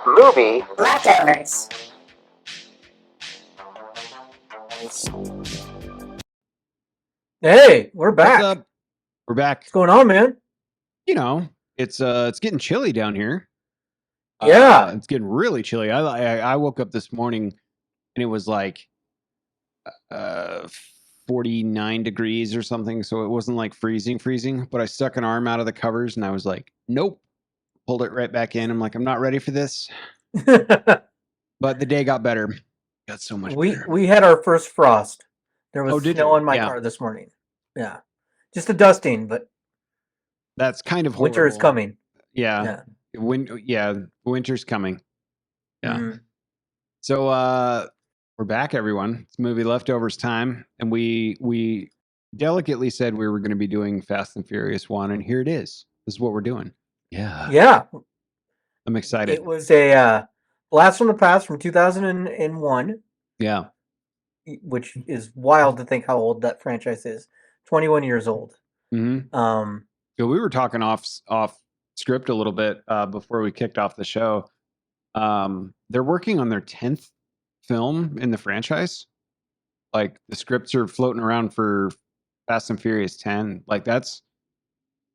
Movie leftovers. Hey, we're back. What's up? We're back. What's going on, man? You know, it's getting chilly down here. Yeah. It's getting really chilly. I woke up this morning and it was like 49 degrees or something, so it wasn't like freezing, but I stuck an arm out of the covers and I was like, nope. Pulled it right back in. I'm like, I'm not ready for this. But the day got better. Got so much better. We had our first frost. There was did snow you? on my Yeah. car this morning. Yeah. Just a dusting, but That's kind of horrible. winter is coming. Yeah. Winter's coming. Yeah. Mhm. So we're back, everyone. It's movie leftovers time, and we delicately said we were going to be doing Fast and Furious 1, and here it is. This is what we're doing. Yeah. Yeah. I'm excited. It was a blast from the past from 2001. Yeah. Which is wild to think how old that franchise is. 21 years old. Mm-hmm. So we were talking off script a little bit before we kicked off the show. They're working on their 10th film in the franchise. Like the scripts are floating around for Fast and Furious 10. Like that's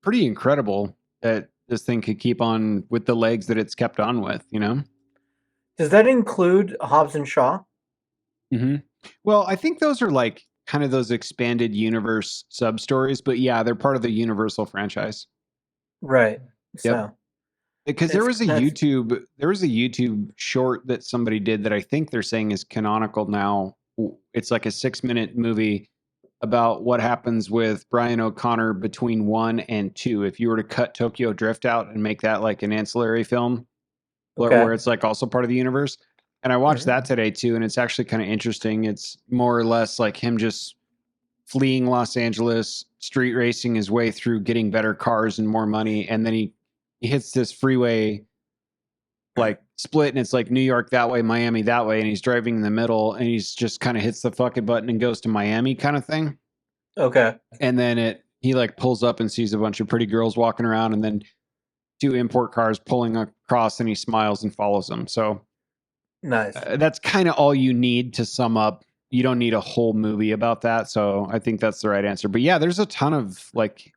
pretty incredible that this thing could keep on with the legs that it's kept on with, you know? Does that include Hobbs and Shaw? Mm-hmm. Well, I think those are like kind of those expanded universe sub stories, but yeah, they're part of the Universal franchise. Right. Yep. So because there was a YouTube short that somebody did that I think they're saying is canonical now. It's like a 6-minute movie about what happens with Brian O'Connor between 1 and 2. If you were to cut Tokyo Drift out and make that like an ancillary film where it's like also part of the universe. And I watched that today too, and it's actually kind of interesting. It's more or less like him just fleeing Los Angeles, street racing his way through getting better cars and more money, and then he hits this freeway like split, and it's like New York that way, Miami that way, and he's driving in the middle, and he's just kind of hits the fucking button and goes to Miami kind of thing. Okay. And then he like pulls up and sees a bunch of pretty girls walking around, and then 2 import cars pulling across, and he smiles and follows them. So nice. That's kind of all you need to sum up. You don't need a whole movie about that. So I think that's the right answer. But yeah, there's a ton of like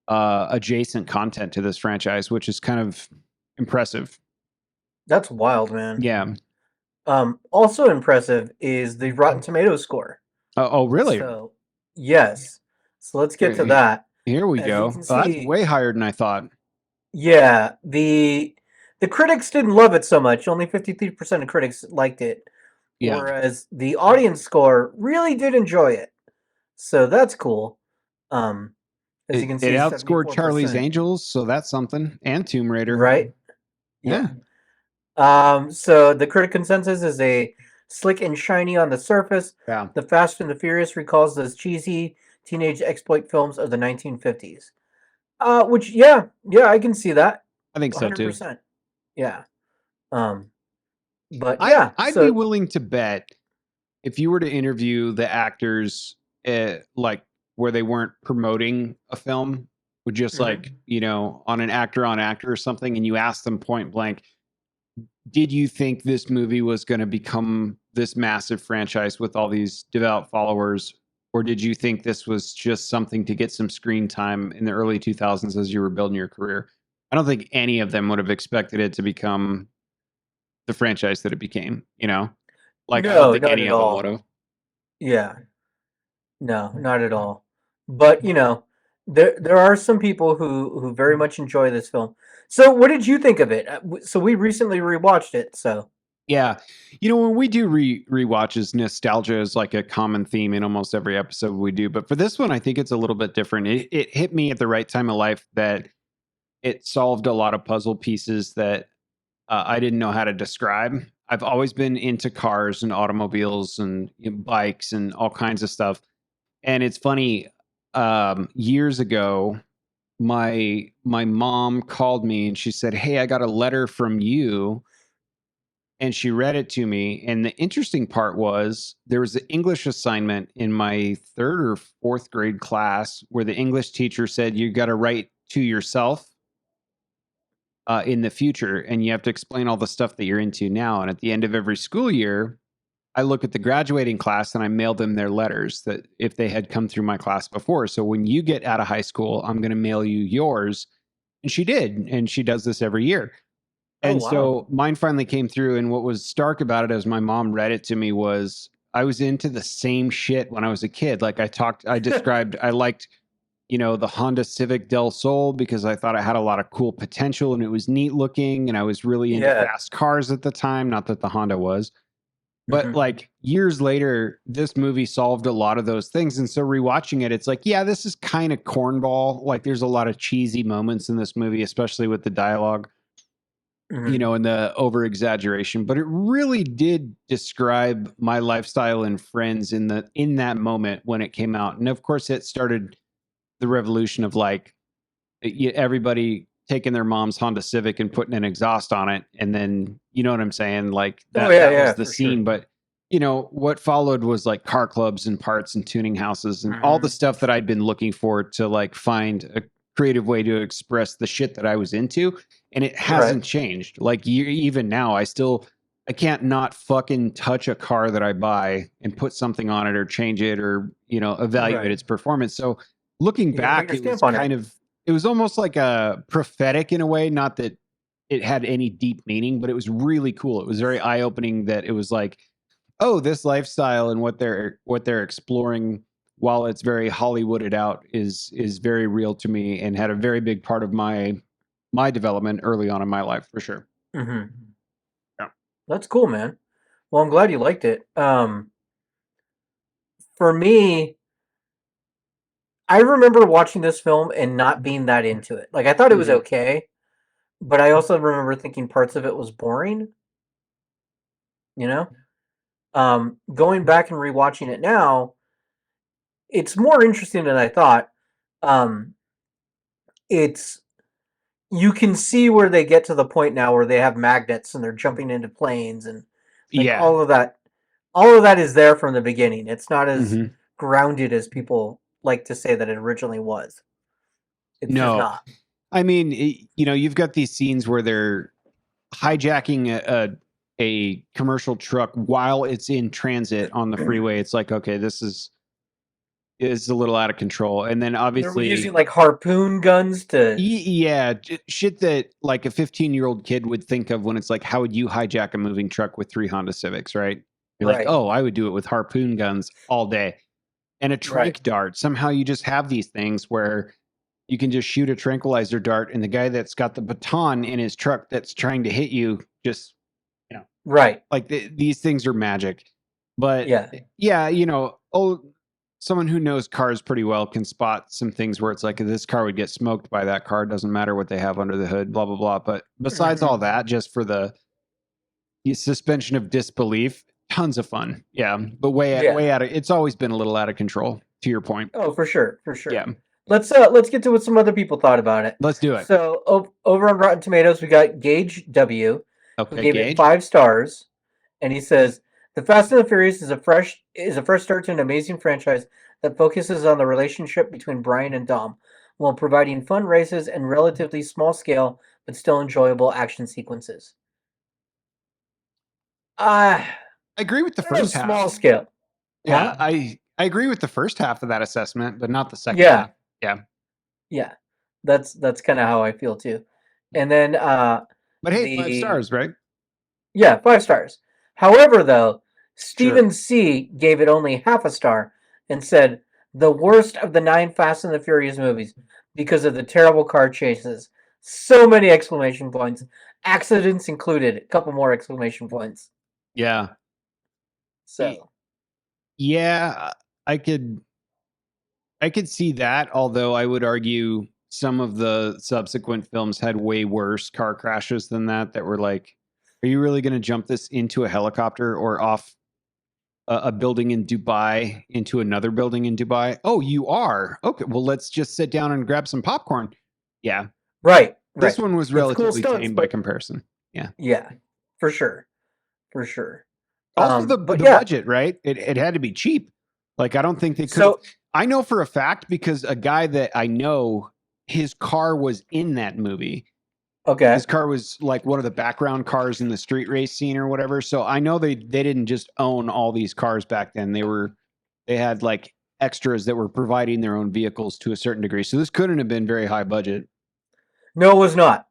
adjacent content to this franchise, which is kind of impressive. That's wild, man. Yeah. Also impressive is the Rotten Tomatoes score. Oh, really? So, yes. So let's get to that. Here we go. That's way higher than I thought. Yeah. The critics didn't love it so much. Only 53% of critics liked it. Yeah. Whereas the audience score really did enjoy it. So that's cool. As you can see, it outscored 74%. Charlie's Angels, so that's something. And Tomb Raider. Right? Yeah. So the critic consensus is a slick and shiny on the surface. Yeah. The Fast and the Furious recalls those cheesy teenage exploit films of the 1950s. Which, yeah, I can see that. I think so 100%. Too. Yeah. But yeah, I'd be willing to bet if you were to interview the actors, like where they weren't promoting a film, with just like, you know, on an actor or something, and you ask them point blank, did you think this movie was going to become this massive franchise with all these devout followers? Or did you think this was just something to get some screen time in the early 2000s as you were building your career? I don't think any of them would have expected it to become the franchise that it became, you know? Like, I don't think any of them would have. Yeah. No, not at all. But, you know, there are some people who very much enjoy this film. So what did you think of it? So we recently rewatched it, so. Yeah. You know, when we do rewatches, nostalgia is like a common theme in almost every episode we do. But for this one, I think it's a little bit different. It hit me at the right time of life that it solved a lot of puzzle pieces that I didn't know how to describe. I've always been into cars and automobiles and bikes and all kinds of stuff. And it's funny, years ago, my mom called me and she said, "Hey, I got a letter from you and she read it to me. And the interesting part was there was an English assignment in my 3rd or 4th grade class where the English teacher said, you got to write to yourself in the future, and you have to explain all the stuff that you're into now. And at the end of every school year, I look at the graduating class and I mail them their letters that if they had come through my class before. So when you get out of high school, I'm going to mail you yours. And she did. And she does this every year. And so mine finally came through. And what was stark about it as my mom read it to me was I was into the same shit when I was a kid. Like I described, I liked, the Honda Civic Del Sol because I thought it had a lot of cool potential and it was neat looking. And I was really into fast cars at the time. Not that the Honda was. But like years later, this movie solved a lot of those things. And so rewatching it, it's like, yeah, this is kind of cornball. Like there's a lot of cheesy moments in this movie, especially with the dialogue, and the over exaggeration. But it really did describe my lifestyle and friends in that moment when it came out. And of course, it started the revolution of like everybody taking their mom's Honda Civic and putting an exhaust on it. And then, you know what I'm saying? Like that was the scene. Sure. But, what followed was like car clubs and parts and tuning houses and all the stuff that I'd been looking for to like find a creative way to express the shit that I was into. And it hasn't changed. Like even now, I can't not fucking touch a car that I buy and put something on it or change it or, evaluate its performance. So looking back, it was it was almost like a prophetic in a way, not that it had any deep meaning, but it was really cool. It was very eye-opening that it was like, oh, this lifestyle and what they're exploring while it's very Hollywooded out is very real to me and had a very big part of my development early on in my life for sure. Yeah. That's cool, man. Well, I'm glad you liked it. For me, I remember watching this film and not being that into it. Like I thought it was okay, but I also remember thinking parts of it was boring. Going back and rewatching it now, it's more interesting than I thought. You can see where they get to the point now where they have magnets and they're jumping into planes and all of that. All of that is there from the beginning. It's not as grounded as people like to say that it originally was. It's just not. I mean, you've got these scenes where they're hijacking a commercial truck while it's in transit on the freeway. It's like, okay, this is a little out of control. And then obviously they're using like harpoon guns to shit that like a 15-year-old kid would think of when it's like, how would you hijack a moving truck with 3 Honda Civics, right? You're like, oh, I would do it with harpoon guns all day. And a tranq dart. Somehow you just have these things where you can just shoot a tranquilizer dart and the guy that's got the baton in his truck that's trying to hit you just, like these things are magic. But someone who knows cars pretty well can spot some things where it's like, this car would get smoked by that car. Doesn't matter what they have under the hood, blah, blah, blah. But besides all that, just for the suspension of disbelief, tons of fun. Yeah. But way out of, it's always been a little out of control to your point. Oh, for sure. Yeah. Let's get to what some other people thought about it. Let's do it. So over on Rotten Tomatoes, we got Gage W. Okay, who gave it 5 stars. And he says, The Fast and the Furious is a fresh start to an amazing franchise that focuses on the relationship between Brian and Dom, while providing fun races and relatively small scale but still enjoyable action sequences. I agree with the first half. Small scale. Yeah, I agree with the first half of that assessment, but not the second half. Yeah. That's kind of how I feel too. And then but hey, 5 stars, right? Yeah, 5 stars. However, though, Stephen C. gave it only half a star and said, the worst of the 9 Fast and the Furious movies because of the terrible car chases. So many exclamation points. Accidents included. A couple more exclamation points. Yeah. So. Yeah, I could see that, although I would argue some of the subsequent films had way worse car crashes than that were like, are you really going to jump this into a helicopter or off a building in Dubai into another building in Dubai? Oh, you are? Okay, well, let's just sit down and grab some popcorn. Yeah. Right. This one was relatively tame by comparison. Yeah. Yeah, for sure. for sure. Also, the budget, right? It had to be cheap. Like, I don't think they could. So, I know for a fact because a guy that I know, his car was in that movie. Okay. His car was like one of the background cars in the street race scene or whatever. So I know they didn't just own all these cars back then. They had like extras that were providing their own vehicles to a certain degree. So this couldn't have been very high budget. No, it was not.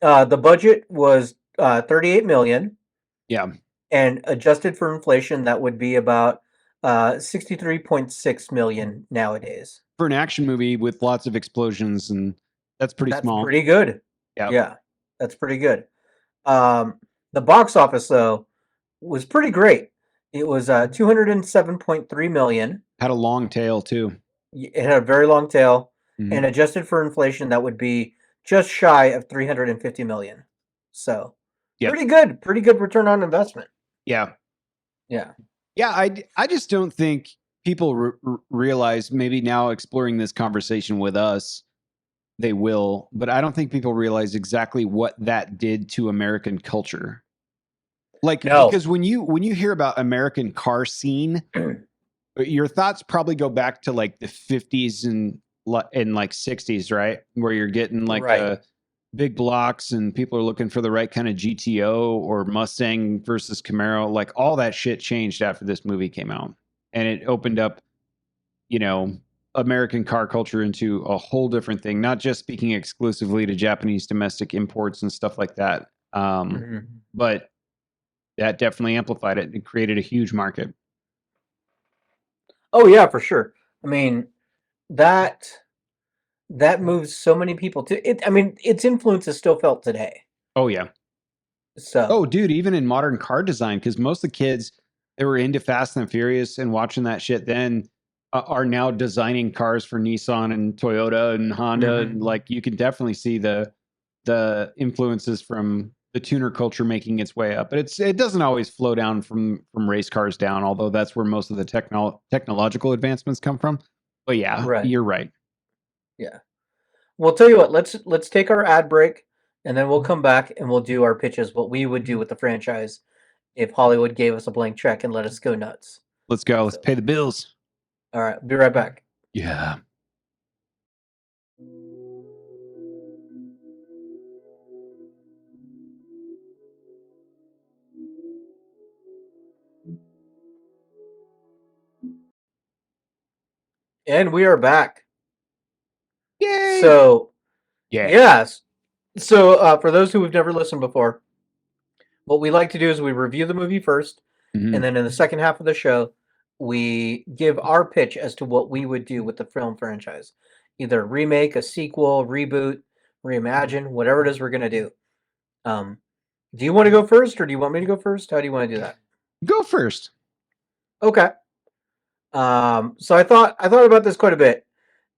The budget was 38 million. Yeah. And adjusted for inflation, that would be about 63.6 million nowadays. For an action movie with lots of explosions, and that's small. That's pretty good. Yeah, that's pretty good. The box office, though, was pretty great. It was 207.3 million. Had a long tail, too. It had a very long tail. Mm-hmm. And adjusted for inflation, that would be just shy of 350 million. So, pretty good return on investment. Yeah. Yeah. Yeah, I just don't think people realize, maybe now exploring this conversation with us, they will, but I don't think people realize exactly what that did to American culture. Like, because when you hear about American car scene, your thoughts probably go back to like the 50s and like 60s, right? Where you're getting like big blocks and people are looking for the right kind of GTO or Mustang versus Camaro. Like, all that shit changed after this movie came out, and it opened up, American car culture into a whole different thing, not just speaking exclusively to Japanese domestic imports and stuff like that. But that definitely amplified it and created a huge market. Oh yeah, for sure. I mean, that moves so many people to it. I mean, its influence is still felt today. Oh yeah. So, dude, even in modern car design, because most of the kids that were into Fast and Furious and watching that shit then are now designing cars for Nissan and Toyota and Honda. And like, you can definitely see the influences from the tuner culture making its way up. But it doesn't always flow down from race cars down, although that's where most of the technological advancements come from. But yeah, you're right. Yeah. Well, I'll tell you what, let's take our ad break, and then we'll come back and we'll do our pitches, what we would do with the franchise if Hollywood gave us a blank check and let us go nuts. Let's go. Let's pay the bills. All right, be right back. Yeah. And we are back. Yay! So, yes. So, for those who have never listened before, what we like to do is we review the movie first, and then in the second half of the show, we give our pitch as to what we would do with the film franchise. Either a remake, a sequel, reboot, reimagine, whatever it is we're going to do. Do you want to go first, or do you want me to go first? How do you want to do that? Go first. Okay. So I thought about this quite a bit,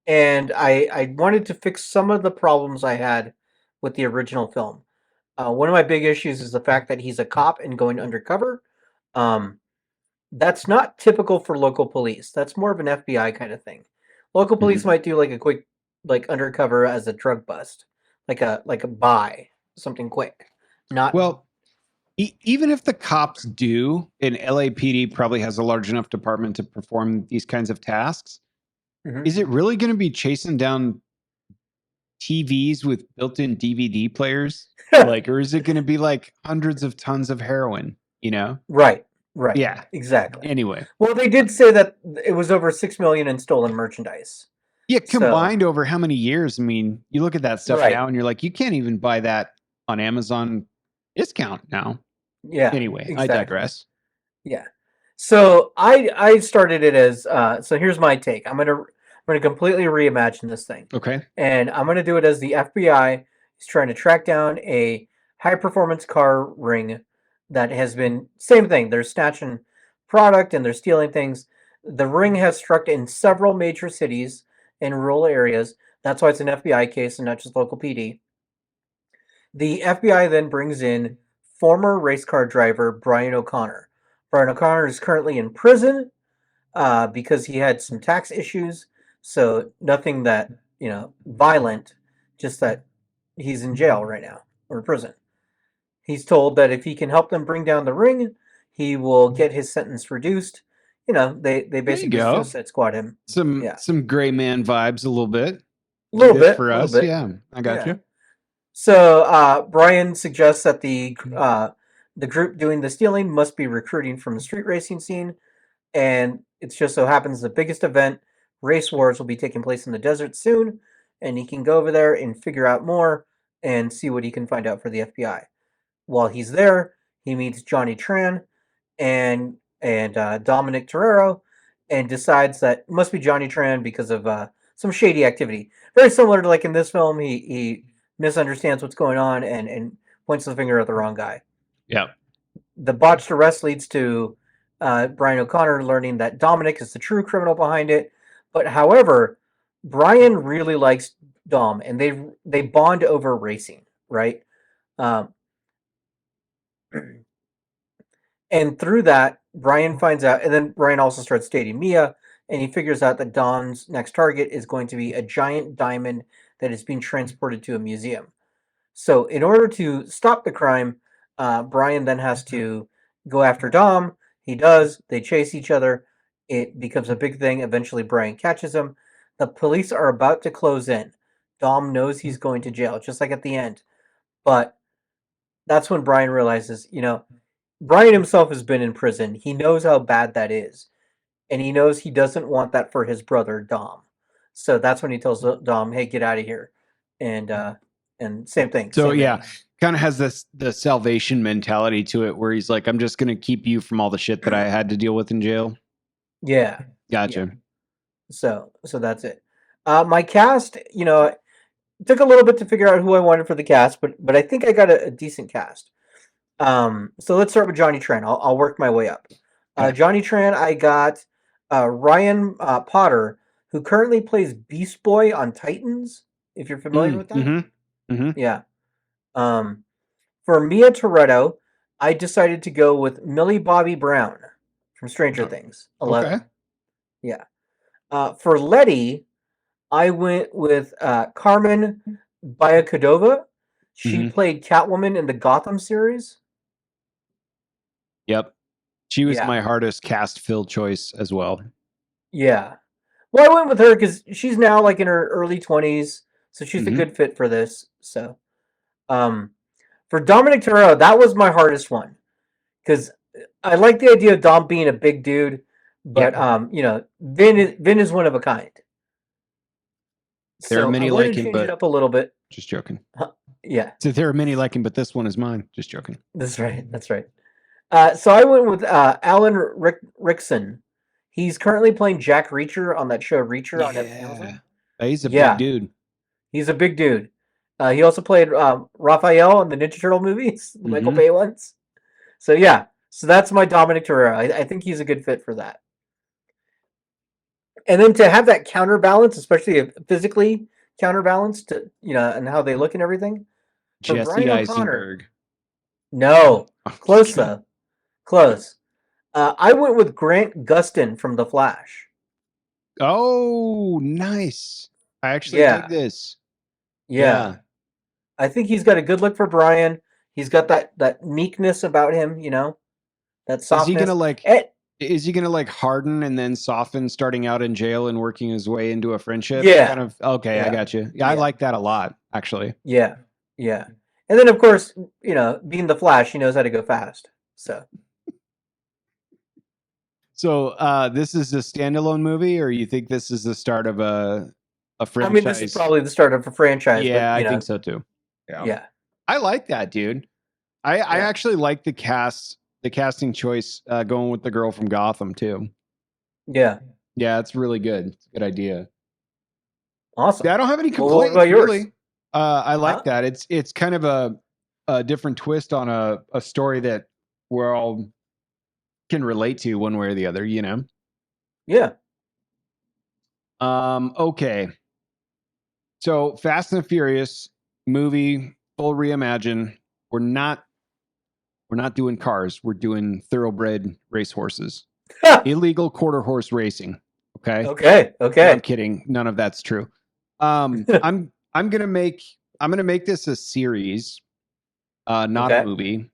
and I wanted to fix some of the problems I had with the original film. One of my big issues is the fact that he's a cop and going undercover. That's not typical for local police. That's more of an FBI kind of thing. Local police might do like a quick, like undercover as a drug bust, like a buy, something quick. Not well. Even if the cops do, and LAPD probably has a large enough department to perform these kinds of tasks, is it really going to be chasing down TVs with built-in DVD players? Like, or is it going to be like hundreds of tons of heroin? Right. Yeah, exactly. Anyway, well, they did say that it was over 6 million in stolen merchandise. Yeah, combined over how many years? I mean, you look at that stuff now, and you're like, you can't even buy that on Amazon discount now. Yeah. Anyway, exactly. I digress. Yeah. So I started it as so here's my take. I'm gonna completely reimagine this thing. Okay. And I'm gonna do it as the FBI is trying to track down a high performance car ring that has been same thing. They're snatching product and they're stealing things. The ring has struck in several major cities and rural areas. That's why it's an FBI case and not just local PD. The FBI then brings in former race car driver Brian O'Connor. Brian O'Connor is currently in prison because he had some tax issues. So nothing that, violent, just that he's in jail right now or prison. He's told that if he can help them bring down the ring, he will get his sentence reduced. You know, they basically Suicide Squad him. Some gray man vibes a little bit. A little bit for us. Yeah, I got you. So Brian suggests that the group doing the stealing must be recruiting from the street racing scene, and it just so happens the biggest event, Race Wars, will be taking place in the desert soon, and he can go over there and figure out more and see what he can find out for the FBI. While he's there, he meets Johnny Tran and Dominic Torero, and decides that it must be Johnny Tran because of some shady activity. Very similar to like in this film, he misunderstands what's going on and points the finger at the wrong guy. Yeah. The botched arrest leads to Brian O'Connor learning that Dominic is the true criminal behind it. But however, Brian really likes Dom, and they bond over racing, right? And through that, Brian finds out, and then Brian also starts dating Mia, and he figures out that Dom's next target is going to be a giant diamond that is being transported to a museum. So in order to stop the crime, Brian then has to go after Dom. He does. They chase each other. It becomes a big thing. Eventually, Brian catches him. The police are about to close in. Dom knows he's going to jail, just like at the end. But that's when Brian realizes, you know, Brian himself has been in prison. He knows how bad that is. And he knows he doesn't want that for his brother, Dom. So that's when he tells Dom, hey, get out of here. And same thing. So same yeah, thing. Kind of has the salvation mentality to it where he's like, I'm just going to keep you from all the shit that I had to deal with in jail. Yeah. Gotcha. Yeah. So that's it. My cast, you know, it took a little bit to figure out who I wanted for the cast, but I think I got a decent cast. So let's start with Johnny Tran. I'll work my way up. Johnny Tran, I got Ryan Potter, who currently plays Beast Boy on Titans, if you're familiar with that. Mm-hmm. Mm-hmm. Yeah. For Mia Toretto, I decided to go with Millie Bobby Brown from Stranger Things 11. Okay. Yeah. For Letty, I went with Carmen Byakadova. She played Catwoman in the Gotham series. Yep. She was my hardest cast fill choice as well. Yeah. Well, I went with her because she's now like in her early 20s, so she's a good fit for this. So, for Dominic Toretto, that was my hardest one because I like the idea of Dom being a big dude, but you know, Vin is one of a kind. There are many like him, change but it up a little bit. Just joking. Yeah. So there are many like him, but this one is mine. Just joking. That's right. That's right. So I went with Alan Rickson. He's currently playing Jack Reacher on that show Reacher on Amazon. He's a big dude. He's a big dude. He also played Raphael in the Ninja Turtle movies, the Michael Bay ones. So yeah, so that's my Dominic Toretto. I think he's a good fit for that. And then to have that counterbalance, especially physically counterbalanced, to, you know, and how they look and everything. Jesse Eisenberg. No, close though. Close. I went with Grant Gustin from The Flash. Oh, nice. I actually dig this. Yeah. I think he's got a good look for Brian. He's got that meekness about him, you know, that softness. Is he gonna like harden and then soften starting out in jail and working his way into a friendship? Yeah. Kind of. Okay, I got you. Yeah, I like that a lot, actually. Yeah. Yeah. And then of course, you know, being the Flash, he knows how to go fast. So this is a standalone movie, or you think this is the start of a franchise? I mean, this is probably the start of a franchise. Yeah, but, I think so too. Yeah. I like that, dude. I actually like the casting choice going with the girl from Gotham too. Yeah. Yeah, it's really good. It's a good idea. Awesome. Yeah, I don't have any complaints. Well, what about yours? Really. I like that. It's kind of a different twist on a story that we're all can relate to one way or the other, you know? Yeah. Okay. So Fast and Furious movie, full reimagine. We're not doing cars. We're doing thoroughbred racehorses. Illegal quarter horse racing. Okay. Okay. No, I'm kidding. None of that's true. I'm gonna make this a series, not a movie.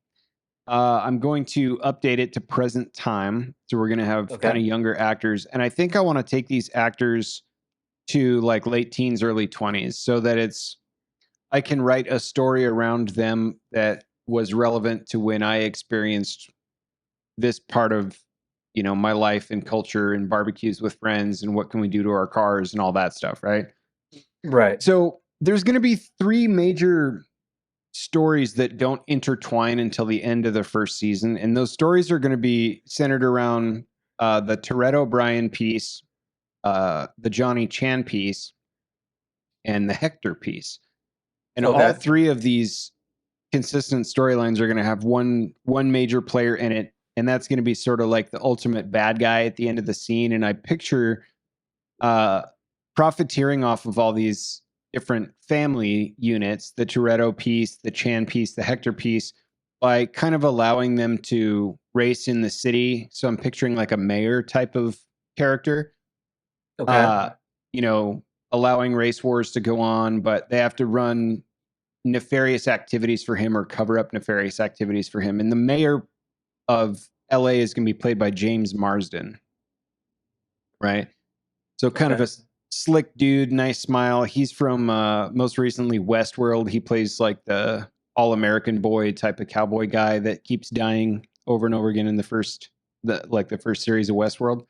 I'm going to update it to present time. So we're going to have kind of younger actors. And I think I want to take these actors to like late teens, early 20s so that I can write a story around them that was relevant to when I experienced this part of, my life and culture and barbecues with friends and what can we do to our cars and all that stuff. Right. Right. So there's going to be 3 major stories that don't intertwine until the end of the first season. And those stories are going to be centered around the Toretto O'Brien piece, the Johnny Chan piece, and the Hector piece. And all 3 of these consistent storylines are going to have one major player in it. And that's going to be sort of like the ultimate bad guy at the end of the scene. And I picture profiteering off of all these different family units, the Toretto piece, the Chan piece, the Hector piece, by kind of allowing them to race in the city. So I'm picturing like a mayor type of character. Allowing race wars to go on, but they have to run nefarious activities for him or cover up nefarious activities for him. And the mayor of LA is going to be played by James Marsden. Right? So kind of a slick dude, nice smile. He's from most recently Westworld. He plays like the all-American boy type of cowboy guy that keeps dying over and over again in the first series of Westworld.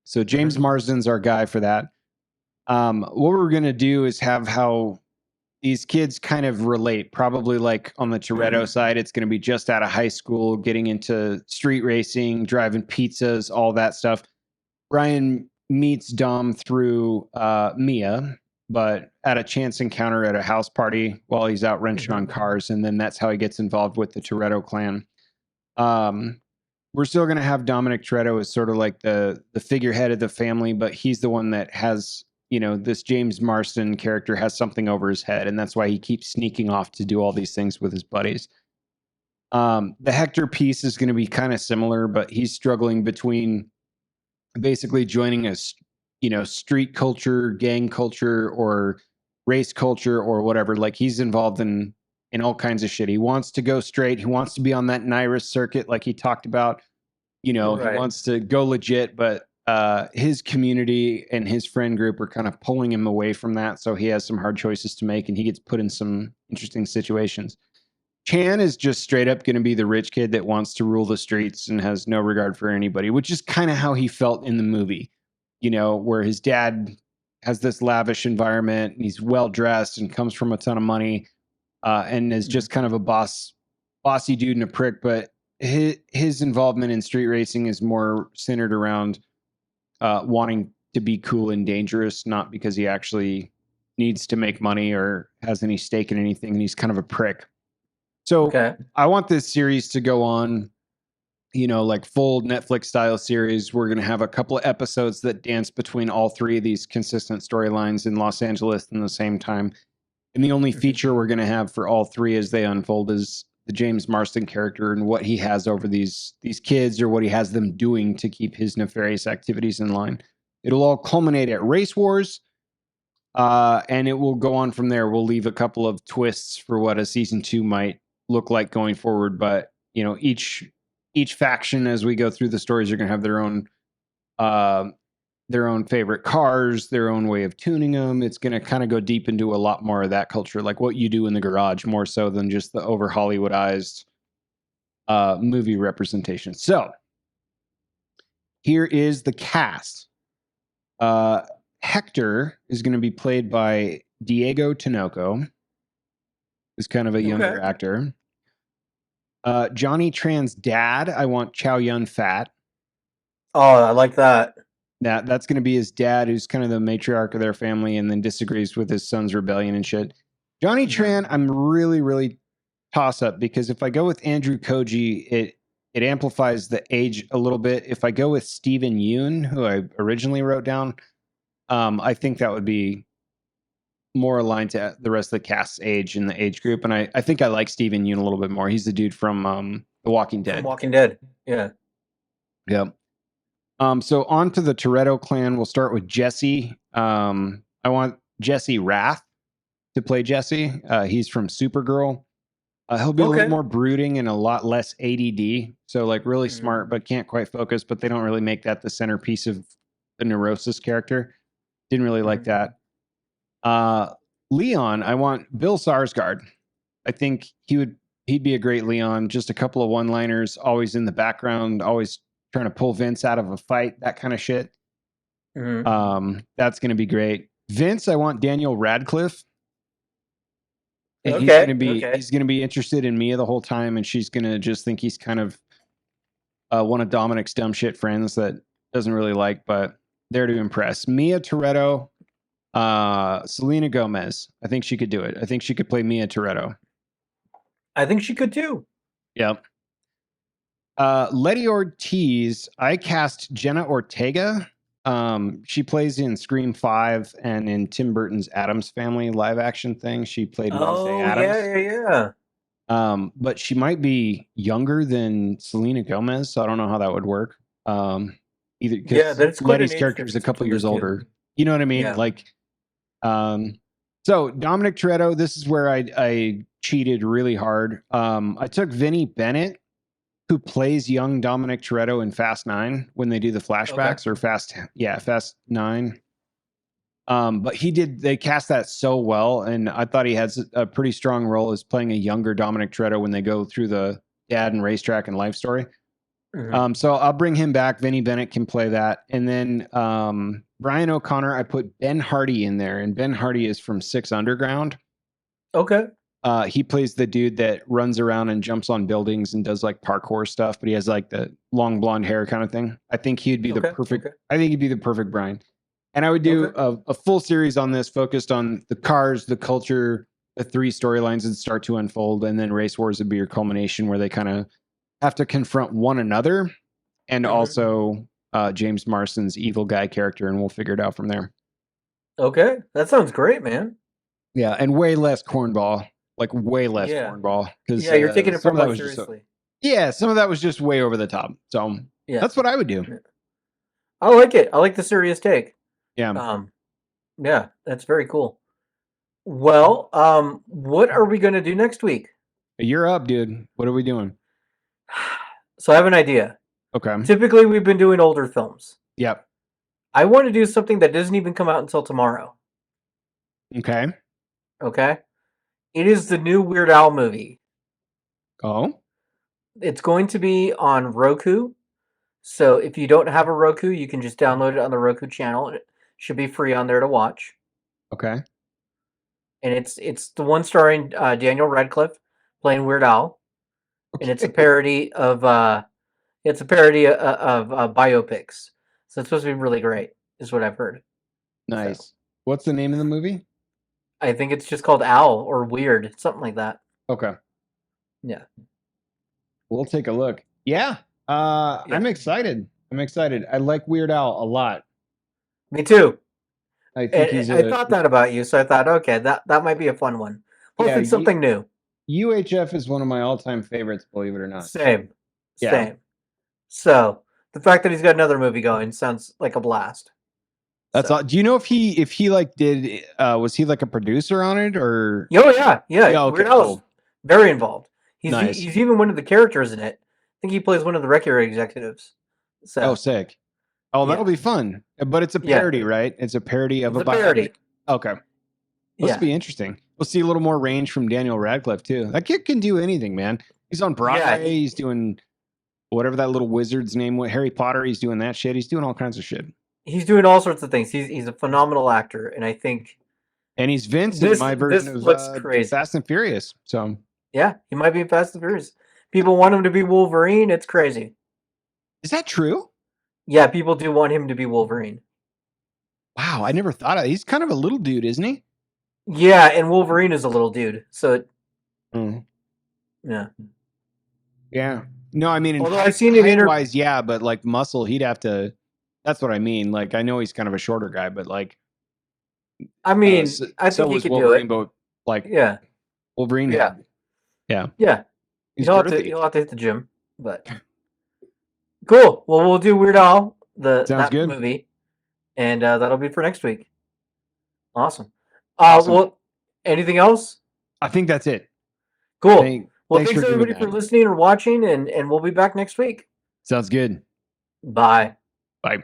So James Marsden's our guy for that. What we're going to do is have how these kids kind of relate. Probably like on the Toretto side, it's going to be just out of high school, getting into street racing, driving pizzas, all that stuff. Brian meets Dom through Mia, but at a chance encounter at a house party while he's out wrenching on cars. And then that's how he gets involved with the Toretto clan. We're still going to have Dominic Toretto as sort of like the figurehead of the family, but he's the one that has, this James Marsden character has something over his head. And that's why he keeps sneaking off to do all these things with his buddies. The Hector piece is going to be kind of similar, but he's struggling between basically joining a, street culture, gang culture, or race culture, or whatever. Like he's involved in all kinds of shit. He wants to go straight. He wants to be on that Nyrus circuit, like he talked about. He wants to go legit, but his community and his friend group are kind of pulling him away from that. So he has some hard choices to make, and he gets put in some interesting situations. Chan is just straight up going to be the rich kid that wants to rule the streets and has no regard for anybody, which is kind of how he felt in the movie, where his dad has this lavish environment and he's well dressed and comes from a ton of money and is just kind of a bossy dude and a prick. But his involvement in street racing is more centered around wanting to be cool and dangerous, not because he actually needs to make money or has any stake in anything. And he's kind of a prick. So I want this series to go on, like full Netflix style series. We're going to have a couple of episodes that dance between all 3 of these consistent storylines in Los Angeles in the same time. And the only feature we're going to have for all 3 as they unfold is the James Marsden character and what he has over these kids or what he has them doing to keep his nefarious activities in line. It'll all culminate at Race Wars. And it will go on from there. We'll leave a couple of twists for what a season 2 might look like going forward. But, each faction as we go through the stories are going to have their own favorite cars, their own way of tuning them. It's going to kind of go deep into a lot more of that culture, like what you do in the garage, more so than just the over Hollywoodized movie representation. So here is the cast. Hector is going to be played by Diego Tinoco, who's kind of a younger actor. Johnny Tran's dad, I want Chow Yun Fat. Oh, I like that. That's going to be his dad, who's kind of the matriarch of their family and then disagrees with his son's rebellion and shit. Johnny Tran, I'm really, really toss up because if I go with Andrew Koji, it amplifies the age a little bit. If I go with Steven Yeun, who I originally wrote down, I think that would be more aligned to the rest of the cast's age in the age group. And I think I like Steven Yeun a little bit more. He's the dude from The Walking Dead. From Walking Dead, yeah. Yep. So on to the Toretto clan. We'll start with Jesse. I want Jesse Rath to play Jesse. He's from Supergirl. He'll be a little more brooding and a lot less ADD. So like really smart, but can't quite focus. But they don't really make that the centerpiece of the Neurosis character. Didn't really like that. Leon, I want Bill Skarsgård. I think he'd be a great Leon. Just a couple of one-liners, always in the background, always trying to pull Vince out of a fight, that kind of shit. That's going to be great. Vince, I want Daniel Radcliffe. And he's going to be interested in Mia the whole time, and she's going to just think he's kind of one of Dominic's dumb shit friends that doesn't really like, but there to impress. Mia Toretto, Selena Gomez. I think she could do it. I think she could play Mia Toretto. I think she could too. Yep. Letty Ortiz, I cast Jenna Ortega. She plays in Scream 5 and in Tim Burton's Addams Family live action thing. She played Wednesday Addams. Yeah. But she might be younger than Selena Gomez, so I don't know how that would work. Either because Letty's character is a couple years older. You know what I mean? Yeah. Like, so Dominic Toretto, this is where I cheated really hard. I took Vinny Bennett, who plays young Dominic Toretto in Fast 9 when they do the flashbacks or Fast 9. But they cast that so well, and I thought he has a pretty strong role as playing a younger Dominic Toretto when they go through the dad and racetrack and life story. So I'll bring him back. Vinny Bennett can play that. And then Brian O'Connor, I put Ben Hardy in there, and Ben Hardy is from Six Underground. Okay. He plays the dude that runs around and jumps on buildings and does like parkour stuff, but he has like the long blonde hair kind of thing. I think he'd be the perfect. I think he'd be the perfect Brian. And I would do a full series on this, focused on the cars, the culture, the 3 storylines that start to unfold, and then Race Wars would be your culmination, where they kind of have to confront one another, and also James Marsden's evil guy character, and we'll figure it out from there. Okay, that sounds great, man. Yeah, and way less cornball. Like way less cornball. Yeah, you're taking it pretty seriously. Some of that was just way over the top. So that's what I would do. I like it. I like the serious take. Yeah. Yeah, that's very cool. Well, what are we going to do next week? You're up, dude. What are we doing? So I have an idea. Okay. Typically, we've been doing older films. Yep. I want to do something that doesn't even come out until tomorrow. Okay. It is the new Weird Al movie. Oh? It's going to be on Roku. So if you don't have a Roku, you can just download it on the Roku channel. It should be free on there to watch. Okay. And it's the one starring Daniel Radcliffe playing Weird Al. Okay. And it's a parody of biopics. So it's supposed to be really great, is what I've heard. Nice. So. What's the name of the movie? I think it's just called Al or Weird, something like that. Okay. Yeah. We'll take a look. Yeah. I'm excited. I like Weird Al a lot. Me too. I think I thought that about you, so I thought, okay, that might be a fun one. Plus, it's something new. UHF is one of my all-time favorites, believe it or not. Same. So the fact that he's got another movie going sounds like a blast. That's all. Do you know if he like did? Was he like a producer on it or? Oh yeah. Okay, Weird Al is very involved. Nice. He's even one of the characters in it. I think he plays one of the record executives. So. Oh, sick. Oh, that'll be fun. But it's a parody, right? It's a parody of a parody. Okay. This will be interesting. We'll see a little more range from Daniel Radcliffe too. That kid can do anything, man. He's on Broadway. Yeah, he's doing whatever that little wizard's name was. Harry Potter. He's doing that shit. He's doing all kinds of shit. He's doing all sorts of things. He's a phenomenal actor, and I think. And he's Vince in my version of Fast and Furious. So. Yeah, he might be in Fast and Furious. People want him to be Wolverine. It's crazy. Is that true? Yeah, people do want him to be Wolverine. Wow, I never thought of it. He's kind of a little dude, isn't he? Yeah, and Wolverine is a little dude. So, yeah. No, I mean, although I've seen it wise, yeah, but like muscle, he'd have to. That's what I mean. Like, I know he's kind of a shorter guy, but like, I mean, I think he could Wolverine, do it. But like, Wolverine. Yeah. He'll have to hit the gym, but cool. Well, we'll do Weird Al, that movie, and that'll be for next week. Awesome. Well, anything else? I think that's it. Cool. Well, thanks everybody for listening or watching, and we'll be back next week. Sounds good. Bye. Bye.